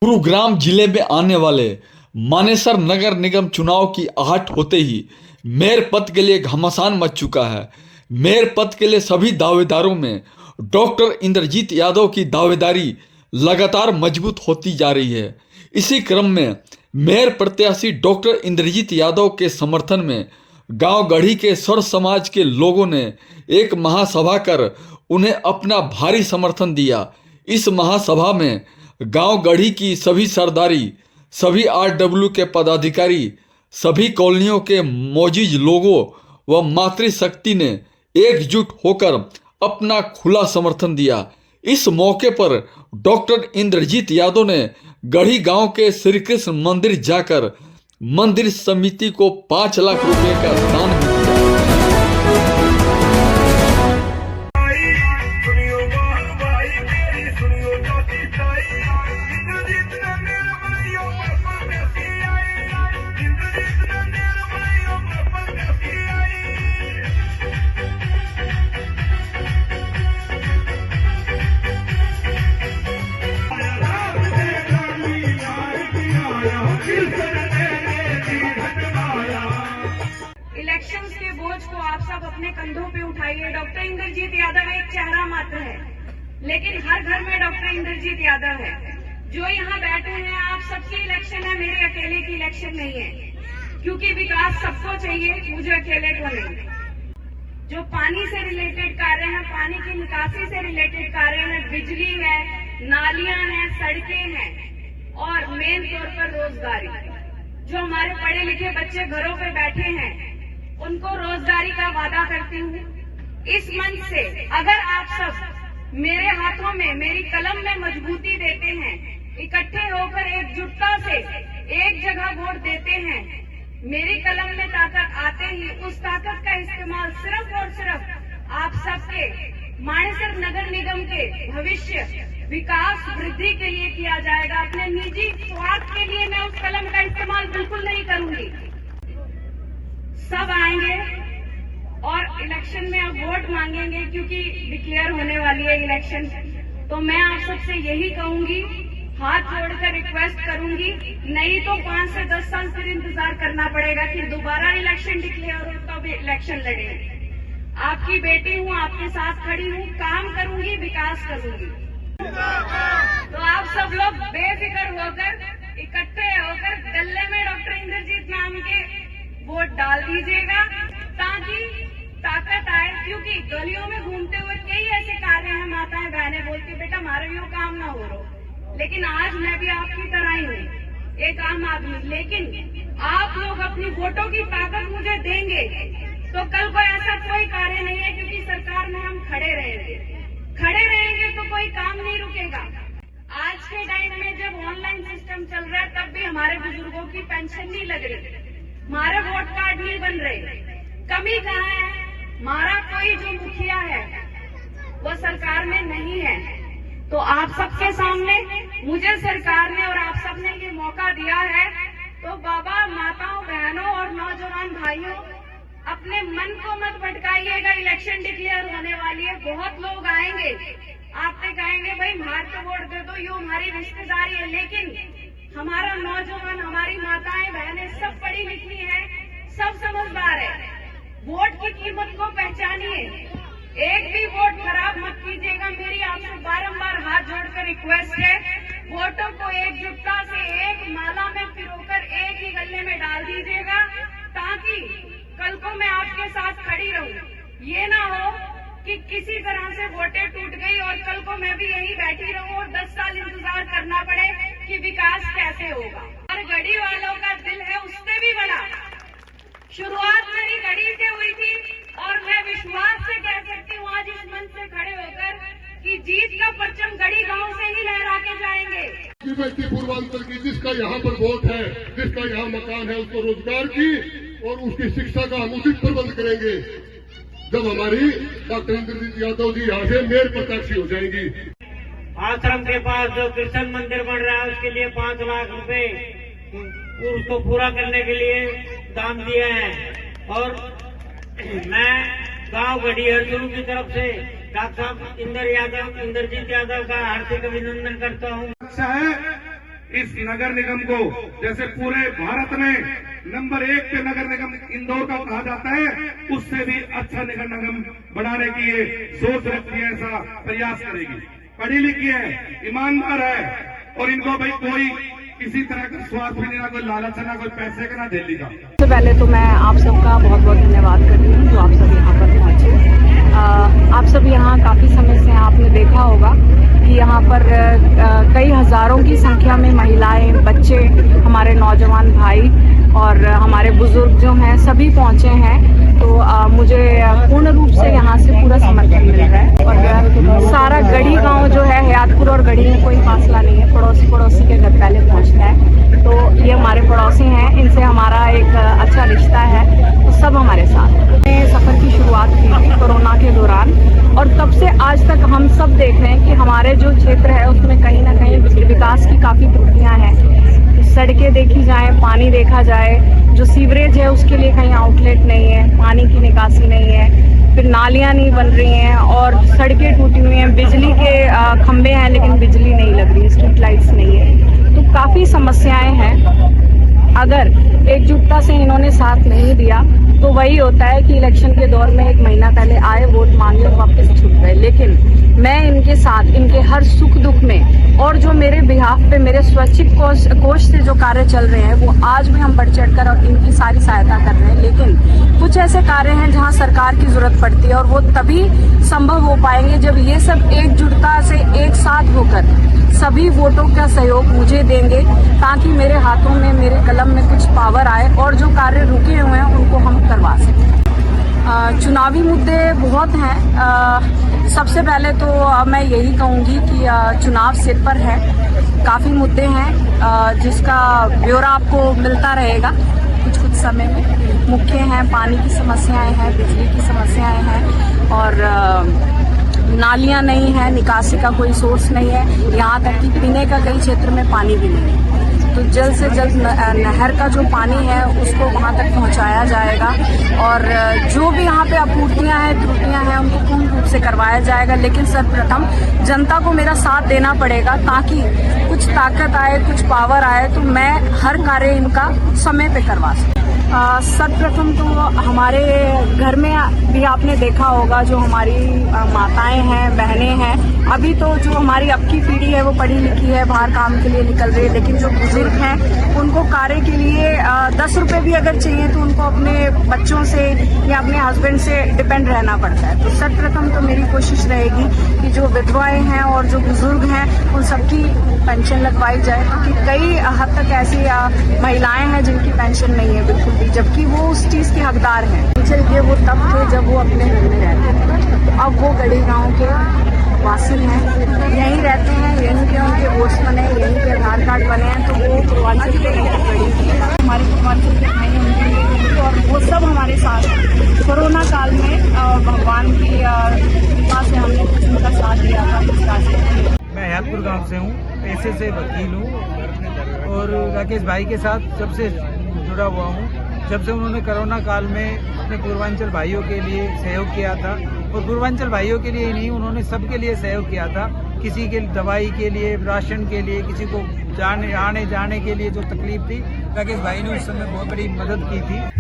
गुरुग्राम जिले में आने वाले मानेसर नगर निगम चुनाव की आहट होते ही मेयर पद के लिए घमासान मच चुका है। मेयर पद के लिए सभी दावेदारों में डॉक्टर इंद्रजीत यादव की दावेदारी लगातार मजबूत होती जा रही है। इसी क्रम में मेयर प्रत्याशी डॉक्टर इंद्रजीत यादव के समर्थन में गांव गढ़ी के सर्व समाज के लोगों ने एक महासभा कर उन्हें अपना भारी समर्थन दिया। इस महासभा में गांव गढ़ी की सभी सरदारी, सभी आरडब्ल्यू के पदाधिकारी, सभी कॉलोनियों के मौजूद लोगों व मातृशक्ति ने एकजुट होकर अपना खुला समर्थन दिया। इस मौके पर डॉक्टर इंद्रजीत यादव ने गढ़ी गांव के श्री कृष्ण मंदिर जाकर मंदिर समिति को 5 लाख रुपए का दान भी दिया। इलेक्शंस के बोझ को आप सब अपने कंधों पे उठाइए। डॉक्टर इंद्रजीत यादव एक चेहरा मात्र है, लेकिन हर घर में डॉक्टर इंद्रजीत यादव है। जो यहाँ बैठे हैं, आप सबकी इलेक्शन है, मेरे अकेले की इलेक्शन नहीं है, क्योंकि विकास सबको चाहिए, मुझे अकेले को नहीं। जो पानी से रिलेटेड कार्य हैं, पानी की निकासी से रिलेटेड कार्य हैं, बिजली है, नालियां हैं, सड़कें हैं और मेन तौर पर रोजगारी। जो हमारे पढ़े लिखे बच्चे घरों पे बैठे हैं, उनको रोजगारी का वादा करती हूँ। इस मंच से अगर आप सब मेरे हाथों में, मेरी कलम में मजबूती देते हैं, इकट्ठे होकर एकजुटता से एक जगह वोट देते हैं, मेरी कलम में ताकत आते ही उस ताकत का इस्तेमाल सिर्फ और सिर्फ आप सबके मानेसर नगर निगम के भविष्य, विकास, वृद्धि के लिए किया जाएगा। अपने निजी स्वार्थ के लिए मैं उस कलम का इस्तेमाल बिल्कुल नहीं करूंगी। सब आएंगे और इलेक्शन में अब वोट मांगेंगे, क्योंकि डिक्लेयर होने वाली है इलेक्शन। तो मैं आप सबसे यही कहूंगी, हाथ जोड़कर रिक्वेस्ट करूंगी, नहीं तो 5 से 10 साल फिर इंतजार करना पड़ेगा कि दोबारा इलेक्शन डिक्लेयर हो तब इलेक्शन लड़ेंगे। आपकी बेटी हूँ, आपके साथ खड़ी हूँ, काम करूंगी, विकास करूंगी। तो आप सब लोग बेफिक्र होकर, इकट्ठे होकर गले में डॉक्टर इंद्रजीत नाम के वोट डाल दीजिएगा, ताकि ताकत आए। क्योंकि गलियों में घूमते हुए कई ऐसे कार्य हैं, माताएं बहनें बोलती बेटा हमारे भी काम ना हो रहा, लेकिन आज मैं भी आपकी तरह ही हूँ, एक आम आदमी। लेकिन आप लोग अपनी वोटों की ताकत मुझे देंगे तो कल को ऐसा कोई कार्य नहीं है, क्योंकि सरकार में हम खड़े रहेंगे तो कोई काम नहीं रुकेगा। आज के टाइम में जब ऑनलाइन सिस्टम चल रहा है, तब भी हमारे बुजुर्गों की पेंशन नहीं लग रही, हमारे वोट कार्ड नहीं बन रहे। कमी कहाँ है? हमारा कोई जो मुखिया है वो सरकार में नहीं है। तो आप सबके सामने मुझे सरकार ने और आप सबने ये मौका दिया है, तो बाबा, माताओं, बहनों और नौजवान भाइयों, अपने मन को मत भटकाइएगा। इलेक्शन डिक्लेयर होने वाली है, बहुत लोग आएंगे, आपसे कहेंगे भाई मार के वोट दे दो, ये हमारी रिश्तेदारी है। लेकिन हमारा नौजवान, हमारी माताएं बहनें सब पढ़ी लिखी है, सब समझदार है। वोट की कीमत को पहचानिए, एक भी वोट खराब मत कीजिएगा। मेरी आपसे बारंबार हाथ जोड़कर रिक्वेस्ट है, वोटों को एकजुटता से एक माला में पिरोकर एक ही गले में डाल दीजिएगा, ताकि कल को मैं आपके साथ खड़ी रहूं। ये ना हो कि किसी तरह से वोटें टूट गई और कल को मैं भी यहीं बैठी रहूं और 10 साल इंतजार करना पड़े कि विकास कैसे होगा। और गढ़ी वालों का दिल है उससे भी बड़ा। शुरुआत मेरी गढ़ी से हुई थी और मैं विश्वास से कह सकती हूँ आज इस मंच से खड़े होकर कि जीत का परचम गढ़ी गांव से ही लहरा के जाएंगे। व्यक्ति पूर्वांचल की, जिसका यहाँ पर वोट है, जिसका यहाँ मकान है, उसको रोजगार की और उसकी शिक्षा का हम उचित प्रबंध करेंगे जब हमारी डॉक्टर इंद्रजीत यादव जी यहाँ से मेयर प्रत्याशी हो जाएंगी। आश्रम के पास जो कृष्ण मंदिर बन रहा है, उसके लिए 5 लाख रुपए उसको पूरा करने के लिए दान दिए हैं। और मैं गांव गढ़ी हरदुल की तरफ से डॉक्टर साहब इंद्रजीत यादव का हार्दिक अभिनंदन करता हूँ। अच्छा है इस नगर निगम को, जैसे पूरे भारत में नंबर 1 पे नगर निगम इंदौर का कहा जाता है, उससे भी अच्छा नगर निगम बनाने की ये सोच रखती है, ऐसा प्रयास करेगी। पढ़ी लिखी है, ईमानदार है, और इनको भाई कोई किसी तरह का स्वार्थ भी नहीं, ना कोई लालच है, ना कोई पैसे का, ना दिल्ली का। सबसे पहले तो मैं आप सबका बहुत बहुत धन्यवाद करती हूँ जो आप सब यहाँ पर पहुँचे। आप सब यहाँ काफ़ी समय से आपने देखा होगा कि यहाँ पर कई हज़ारों की संख्या में महिलाएं, बच्चे, हमारे नौजवान भाई और हमारे बुजुर्ग जो हैं सभी पहुँचे हैं। तो मुझे पूर्ण रूप से यहाँ से पूरा समर्थन मिल रहा है। और सारा गढ़ी गांव जो है, हयातपुर और गढ़ी में कोई फासला नहीं है, पड़ोसी के घर पहले पहुँचता है। तो ये हमारे पड़ोसी हैं, इनसे हमारा एक अच्छा रिश्ता है, तो सब हमारे साथ हैं। सफ़र की शुरुआत की थी कोरोना के दौरान, और तब से आज तक हम सब देख रहे हैं कि हमारे जो क्षेत्र है उसमें कहीं ना कहीं विकास की काफ़ी त्रुटियाँ हैं। सड़कें देखी जाए, पानी देखा जाए, जो सीवरेज है उसके लिए कहीं आउटलेट नहीं है, पानी की निकासी नहीं है, फिर नालियाँ नहीं बन रही हैं और सड़कें टूटी हुई हैं, बिजली के खंभे हैं लेकिन बिजली नहीं लग रही, स्ट्रीट लाइट्स नहीं है। तो काफ़ी समस्याएं हैं। अगर एकजुटता से इन्होंने साथ नहीं दिया तो वही होता है कि इलेक्शन के दौर में 1 महीना पहले आए, वोट मांगे और वापस छूट गए। लेकिन मैं इनके साथ, इनके हर सुख दुख में, और जो मेरे बिहाफ पे मेरे स्वैच्छिक कोष से जो कार्य चल रहे हैं वो आज भी हम बढ़ चढ़कर और इनकी सारी सहायता कर रहे हैं। लेकिन कुछ ऐसे कार्य हैं जहां सरकार की जरूरत पड़ती है और वो तभी संभव हो पाएंगे जब ये सब एकजुटता से एक साथ होकर सभी वोटों का सहयोग मुझे देंगे, ताकि मेरे हाथों में, मेरे कलम में कुछ पावर आए और जो कार्य रुके हुए हैं उनको हम करवा सकें। चुनावी मुद्दे बहुत हैं। सबसे पहले तो मैं यही कहूँगी कि चुनाव सिर पर है, काफ़ी मुद्दे हैं जिसका ब्यौरा आपको मिलता रहेगा कुछ समय में। मुख्य हैं, पानी की समस्याएं हैं, बिजली की समस्याएं हैं, और नालियां नहीं है, निकासी का कोई सोर्स नहीं है, यहाँ तक कि पीने का कई क्षेत्र में पानी भी नहीं है। तो जल्द से जल्द नहर का जो पानी है उसको वहाँ तक पहुँचाया जाएगा, और जो भी यहाँ पे अपूर्तियाँ हैं, त्रुटियाँ हैं, उनको पूर्ण रूप से करवाया जाएगा। लेकिन सर्वप्रथम जनता को मेरा साथ देना पड़ेगा, ताकि कुछ ताकत आए, कुछ पावर आए, तो मैं हर कार्य इनका समय पे करवा सकूँ। सर्वप्रथम तो हमारे घर में भी आपने देखा होगा, जो हमारी माताएं हैं, बहनें हैं, अभी तो जो हमारी अब की पीढ़ी है वो पढ़ी लिखी है, बाहर काम के लिए निकल रही है, लेकिन जो बुजुर्ग हैं उनको कार्य के लिए 10 रुपये भी अगर चाहिए तो उनको अपने बच्चों से या अपने हस्बैंड से डिपेंड रहना पड़ता है। तो सर्वप्रथम तो मेरी कोशिश रहेगी कि जो विधवाएं हैं और जो बुजुर्ग हैं उन सबकी पेंशन लगवाई जाए, क्योंकि कई हद तक ऐसी महिलाएं हैं जिनकी पेंशन नहीं है बिल्कुल भी, जबकि वो उस चीज़ के हकदार हैं। चलिए वो तब थे जब वो अपने घर में रहते थे, अब वो गढ़ी गाँव के वासी हैं, यहीं रहते हैं, यहीं के उनके वोट्स बने, यहीं के आधार कार्ड बने हैं, तो वो पूर्वांचल के हमारे पूर्वांचल के भाई हैं, और वो सब हमारे साथ हैं। कोरोना काल में भगवान की कृपा से हमने कुछ उनका साथ दिया था। मैं हयातपुर गांव से हूँ, पेशे से वकील हूँ और राकेश भाई के साथ जब से जुड़ा हुआ हूँ, जब से उन्होंने कोरोना काल में अपने पूर्वांचल भाइयों के लिए सहयोग किया था, और पूर्वांचल भाइयों के लिए ही नहीं, उन्होंने सबके लिए सहयोग किया था। किसी के दवाई के लिए, राशन के लिए, किसी को आने जाने के लिए जो तकलीफ थी, राकेश भाई ने उस समय बहुत बड़ी मदद की थी।